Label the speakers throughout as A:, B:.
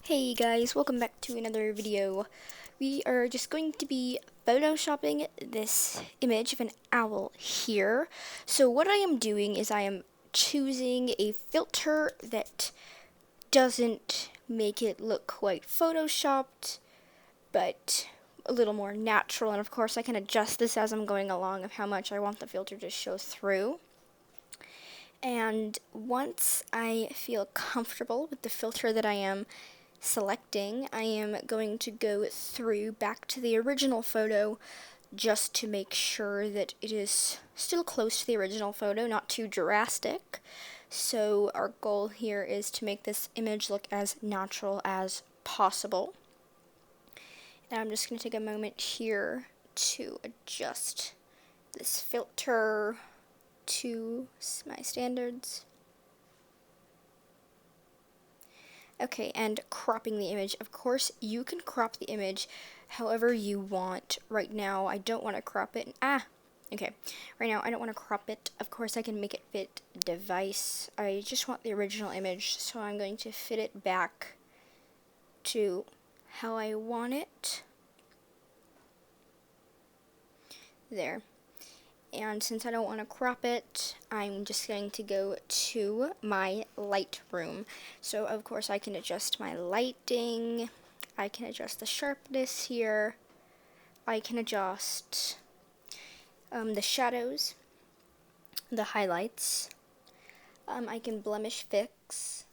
A: Hey guys, welcome back to another video. We are just going to be photoshopping this image of an owl here. So what I am doing is I am choosing a filter that doesn't make it look quite photoshopped, but a little more natural. And of course I can adjust this as I'm going along of how much I want the filter to show through. And once I feel comfortable with the filter that I am selecting, I am going to go through back to the original photo just to make sure that it is still close to the original photo, not too drastic. So our goal here is to make this image look as natural as possible. And I'm just going to take a moment here to adjust this filter to my standards. Okay, and cropping the image. Of course, you can crop the image however you want. Right now, I don't want to crop it. Okay. Right now, I don't want to crop it. Of course, I can make it fit device. I just want the original image, so I'm going to fit it back to how I want it. There. And since I don't want to crop it, I'm just going to go to my Lightroom. So of course I can adjust my lighting, I can adjust the sharpness here, I can adjust the shadows, the highlights, I can blemish fix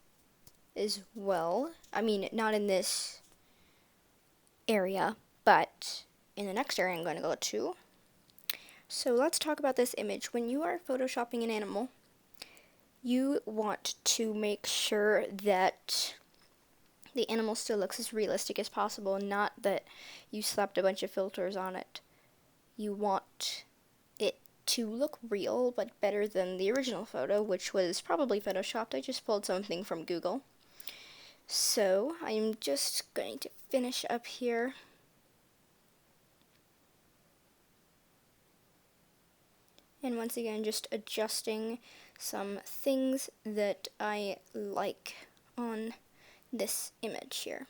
A: as well. I mean, not in this area, but in the next area I'm going to go to. So let's talk about this image. When you are photoshopping an animal, you want to make sure that the animal still looks as realistic as possible, not that you slapped a bunch of filters on it. You want it to look real, but better than the original photo, which was probably photoshopped. I just pulled something from Google. So I'm just going to finish up here. And once again, just adjusting some things that I like on this image here.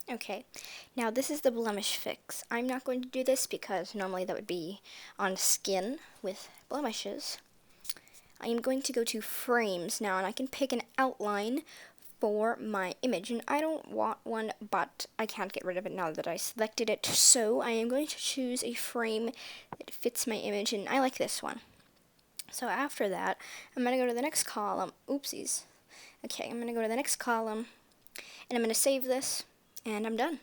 A: Okay, now this is the blemish fix. I'm not going to do this because normally that would be on skin with blemishes. I am going to go to frames now, and I can pick an outline for my image, and I don't want one, but I can't get rid of it now that I selected it, so I am going to choose a frame that fits my image, and I like this one. So after that, I'm going to go to the next column. Oopsies. Okay, I'm going to go to the next column, and I'm going to save this, and I'm done.